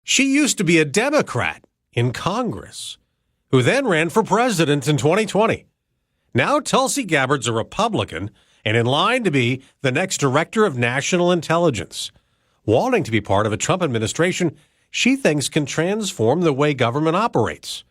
She used to be a Democrat in Congress, who then ran for president in 2020. Now Tulsi Gabbard's a Republican and in line to be the next director of national intelligence. Wanting to be part of a Trump administration she thinks can transform the way government operates.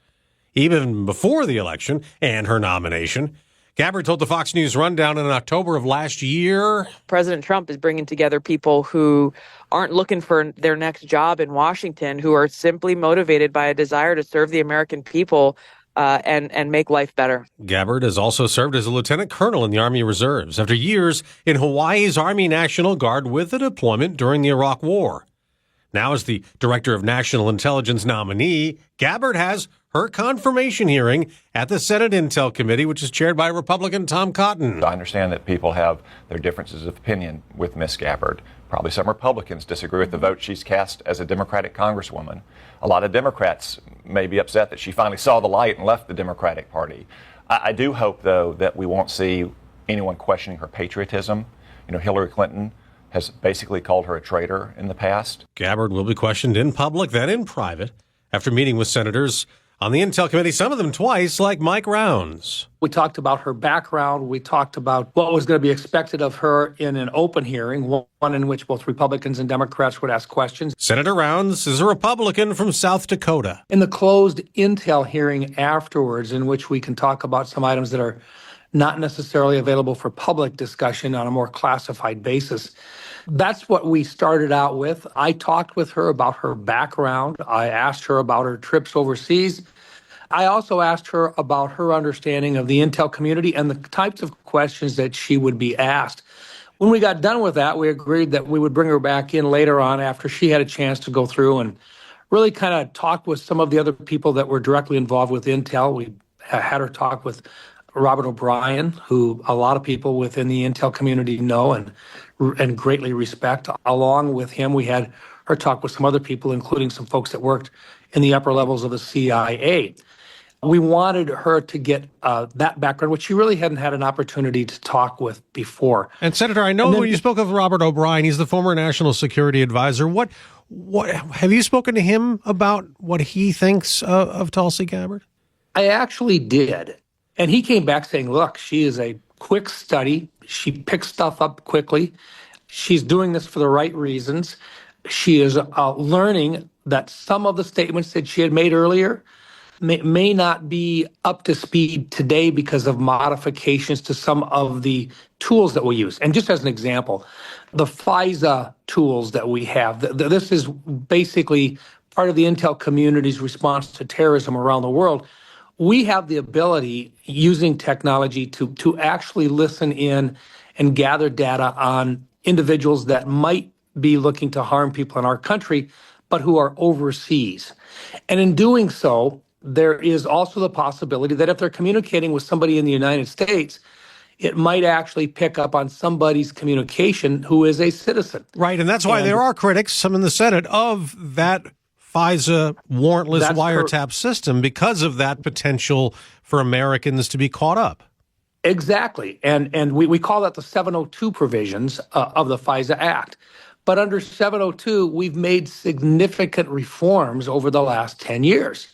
Even before the election and her nomination, Gabbard told the Fox News Rundown in October of last year, President Trump is bringing together people who aren't looking for their next job in Washington, who are simply motivated by a desire to serve the American people and make life better. Gabbard has also served as a lieutenant colonel in the Army Reserves after years in Hawaii's Army National Guard with a deployment during the Iraq War. Now, as the Director of National Intelligence nominee, Gabbard has her confirmation hearing at the Senate Intel Committee, which is chaired by Republican Tom Cotton. I understand that people have their differences of opinion with Ms. Gabbard. Probably some Republicans disagree with the vote she's cast as a Democratic Congresswoman. A lot of Democrats may be upset that she finally saw the light and left the Democratic Party. I do hope, though, that we won't see anyone questioning her patriotism. You know, Hillary Clinton has basically called her a traitor in the past. Gabbard will be questioned in public, then in private, after meeting with senators on the Intel Committee, some of them twice, like Mike Rounds. We talked about her background. We talked about what was going to be expected of her in an open hearing, one in which both Republicans and Democrats would ask questions. Senator Rounds is a Republican from South Dakota. In the closed Intel hearing afterwards, in which we can talk about some items that are not necessarily available for public discussion on a more classified basis. That's what we started out with. I talked with her about her background. I asked her about her trips overseas. I also asked her about her understanding of the Intel community and the types of questions that she would be asked. When we got done with that, we agreed that we would bring her back in later on after she had a chance to go through and really kind of talk with some of the other people that were directly involved with Intel. We had her talk with Robert O'Brien, who a lot of people within the Intel community know and greatly respect. Along with him, we had her talk with some other people, including some folks that worked in the upper levels of the CIA. We wanted her to get that background, which she really hadn't had an opportunity to talk with before. And Senator, I know when you spoke of Robert O'Brien, he's the former national security advisor. What have you spoken to him about what he thinks of Tulsi Gabbard? I actually did. And he came back saying, look, she is a quick study. She picks stuff up quickly. She's doing this for the right reasons. She is learning that some of the statements that she had made earlier may not be up to speed today because of modifications to some of the tools that we use. And just as an example, the FISA tools that we have, this is basically part of the Intel community's response to terrorism around the world. We have the ability, using technology, to actually listen in and gather data on individuals that might be looking to harm people in our country, but who are overseas. And in doing so, there is also the possibility that if they're communicating with somebody in the United States, it might actually pick up on somebody's communication who is a citizen. Right, and that's why there are critics, some in the Senate, of that FISA warrantless wiretap system because of that potential for Americans to be caught up. Exactly. And we call that the 702 provisions of the FISA Act. But under 702, we've made significant reforms over the last 10 years.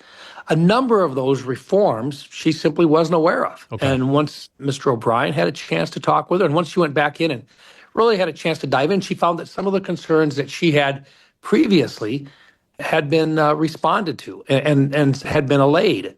A number of those reforms she simply wasn't aware of. Okay. And once Mr. O'Brien had a chance to talk with her, and once she went back in and really had a chance to dive in, she found that some of the concerns that she had previously had been responded to and had been allayed.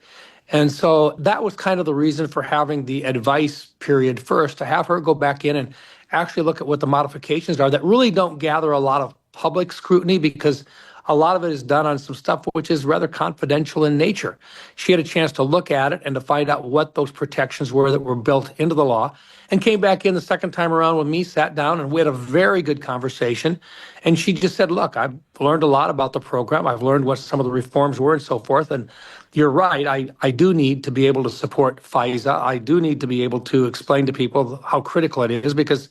And so that was kind of the reason for having the advice period first, to have her go back in and actually look at what the modifications are that really don't gather a lot of public scrutiny, because a lot of it is done on some stuff which is rather confidential in nature. She had a chance to look at it and to find out what those protections were that were built into the law, and came back in the second time around with me, sat down, and we had a very good conversation. And she just said, look, I've learned a lot about the program. I've learned what some of the reforms were and so forth. And you're right. I do need to be able to support FISA. I do need to be able to explain to people how critical it is, because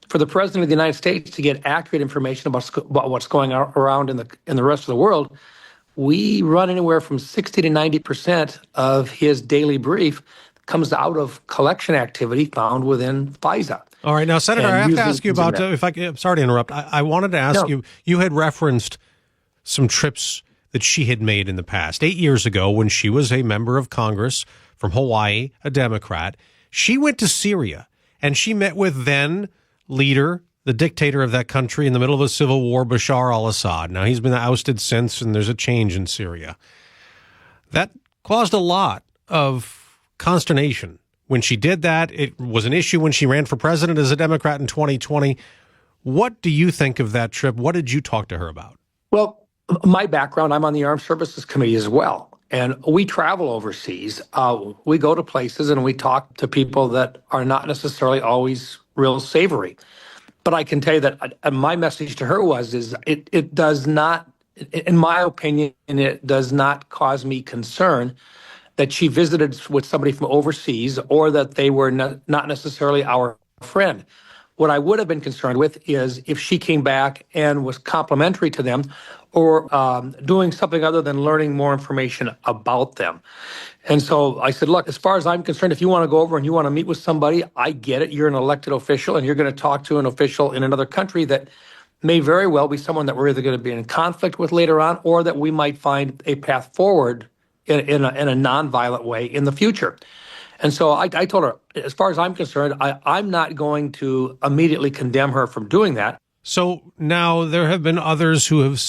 for the President of the United States to get accurate information about what's going around in the rest of the world, we run anywhere from 60 to 90% of his daily brief comes out of collection activity found within FISA. All right. Now, Senator, I have to ask you about, I'm sorry to interrupt. I wanted to ask you, you had referenced some trips that she had made in the past. 8 years ago, when she was a member of Congress from Hawaii, a Democrat, she went to Syria and she met with then leader, the dictator of that country in the middle of a civil war, Bashar al-Assad. Now, he's been ousted since, and there's a change in Syria. That caused a lot of consternation. When she did that, it was an issue when she ran for president as a Democrat in 2020. What do you think of that trip? What did you talk to her about? Well, my background, I'm on the Armed Services Committee as well. And we travel overseas. We go to places and we talk to people that are not necessarily always real savory. But I can tell you that my message to her is it does not, in my opinion, it does not cause me concern that she visited with somebody from overseas or that they were not necessarily our friend. What I would have been concerned with is if she came back and was complimentary to them or doing something other than learning more information about them. And so I said, look, as far as I'm concerned, if you want to go over and you want to meet with somebody, I get it. You're an elected official and you're going to talk to an official in another country that may very well be someone that we're either going to be in conflict with later on or that we might find a path forward in a nonviolent way in the future. And so I told her, as far as I'm concerned, I'm not going to immediately condemn her from doing that. So now there have been others who have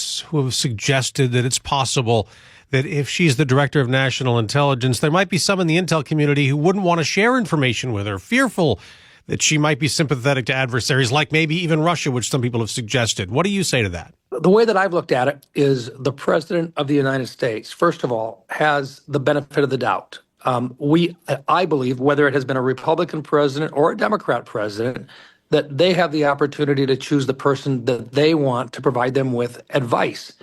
suggested that it's possible that if she's the director of national intelligence, there might be some in the intel community who wouldn't want to share information with her, fearful that she might be sympathetic to adversaries like maybe even Russia, which some people have suggested. What do you say to that? The way that I've looked at it is the president of the United States, first of all, has the benefit of the doubt. I believe, whether it has been a Republican president or a Democrat president, that they have the opportunity to choose the person that they want to provide them with advice,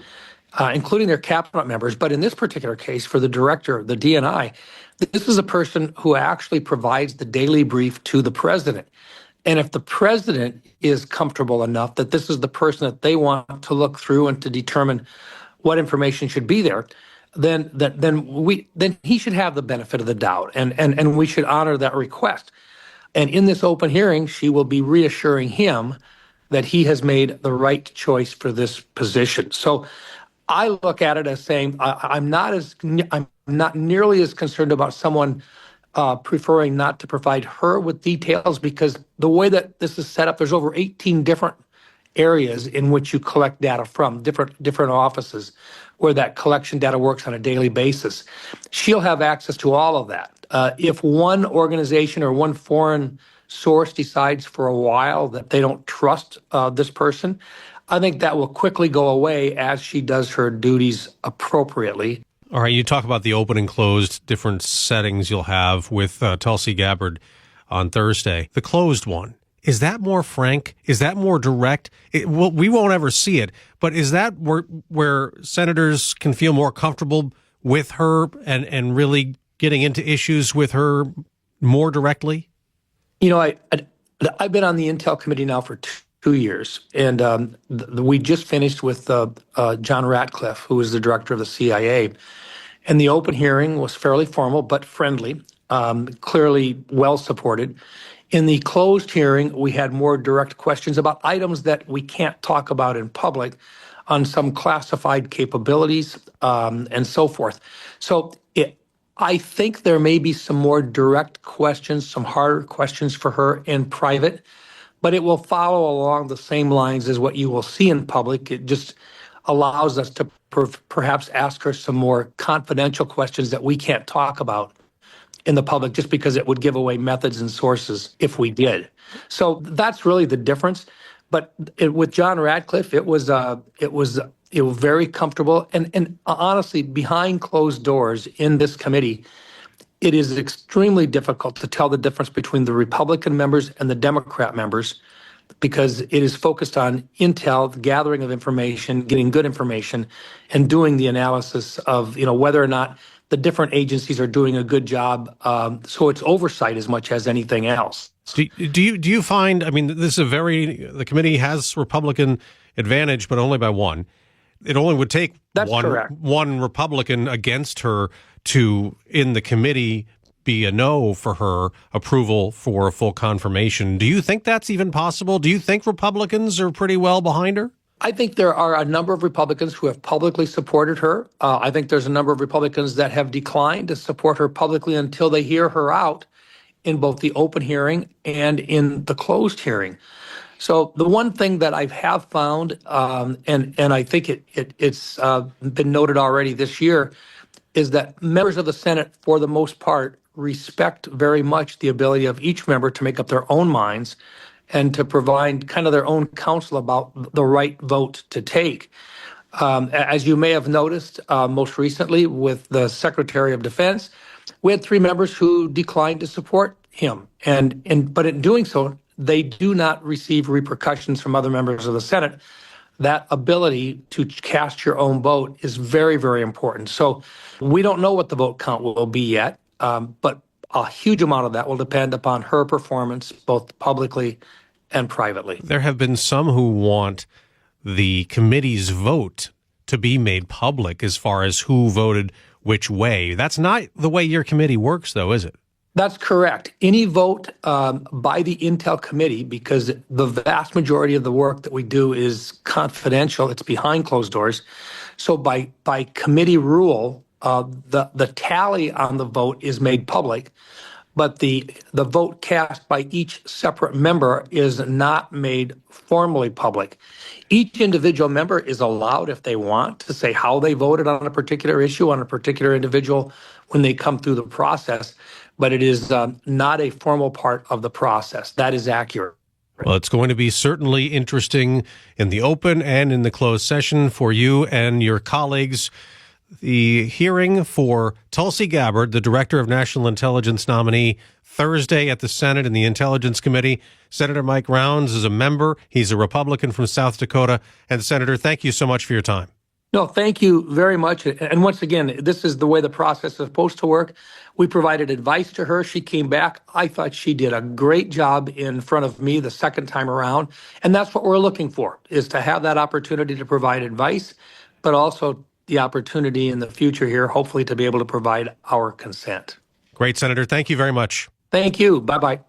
including their cabinet members. But in this particular case, for the director, the DNI, this is a person who actually provides the daily brief to the president. And if the president is comfortable enough that this is the person that they want to look through and to determine what information should be there, then he should have the benefit of the doubt, and we should honor that request. And in this open hearing, she will be reassuring him that he has made the right choice for this position. So I look at it as saying I'm not nearly as concerned about someone preferring not to provide her with details, because the way that this is set up, there's over 18 different areas in which you collect data from, different offices where that collection data works on a daily basis. She'll have access to all of that. If one organization or one foreign source decides for a while that they don't trust this person, I think that will quickly go away as she does her duties appropriately. All right, you talk about the open and closed, different settings you'll have with Tulsi Gabbard on Thursday. The closed one, is that more frank? Is that more direct? We won't ever see it, but is that where senators can feel more comfortable with her and really getting into issues with her more directly? You know, I've been on the Intel Committee now for 2 years, and we just finished with John Ratcliffe, who is the director of the CIA. And the open hearing was fairly formal but friendly, clearly well supported. In the closed hearing, we had more direct questions about items that we can't talk about in public on some classified capabilities and so forth. So I think there may be some more direct questions, some harder questions for her in private, but it will follow along the same lines as what you will see in public. It just allows us to perhaps ask her some more confidential questions that we can't talk about in the public, just because it would give away methods and sources if we did. So that's really the difference. But with John Ratcliffe, it was very comfortable. And honestly, behind closed doors in this committee, it is extremely difficult to tell the difference between the Republican members and the Democrat members, because it is focused on intel, the gathering of information, getting good information, and doing the analysis of whether or not the different agencies are doing a good job. So it's oversight as much as anything else. Do you find, I mean, this is the committee has Republican advantage, but only by one. It only would take one Republican against her to, in the committee, be a no for her approval for a full confirmation. Do you think that's even possible? Do you think Republicans are pretty well behind her? I think there are a number of Republicans who have publicly supported her. I think there's a number of Republicans that have declined to support her publicly until they hear her out in both the open hearing and in the closed hearing. So the one thing that I have found, and I think it's been noted already this year, is that members of the Senate, for the most part, respect very much the ability of each member to make up their own minds and to provide kind of their own counsel about the right vote to take. As you may have noticed, most recently with the Secretary of Defense, we had 3 members who declined to support him. But in doing so, they do not receive repercussions from other members of the Senate. That ability to cast your own vote is very, very important. So we don't know what the vote count will be yet, but a huge amount of that will depend upon her performance, both publicly and privately. There have been some who want the committee's vote to be made public as far as who voted which way. That's not the way your committee works, though, is it? That's correct. Any vote by the Intel Committee, because the vast majority of the work that we do is confidential, it's behind closed doors. So by committee rule, the tally on the vote is made public, but the vote cast by each separate member is not made formally public. Each individual member is allowed, if they want, to say how they voted on a particular issue, on a particular individual when they come through the process, but it is not a formal part of the process. That is accurate. Well, it's going to be certainly interesting in the open and in the closed session for you and your colleagues. The hearing for Tulsi Gabbard, the Director of National Intelligence nominee, Thursday at the Senate and the Intelligence Committee. Senator Mike Rounds is a member. He's a Republican from South Dakota. And Senator, thank you so much for your time. No, thank you very much. And once again, this is the way the process is supposed to work. We provided advice to her. She came back. I thought she did a great job in front of me the second time around. And that's what we're looking for, is to have that opportunity to provide advice, but also the opportunity in the future here, hopefully, to be able to provide our consent. Great, Senator. Thank you very much. Thank you. Bye-bye.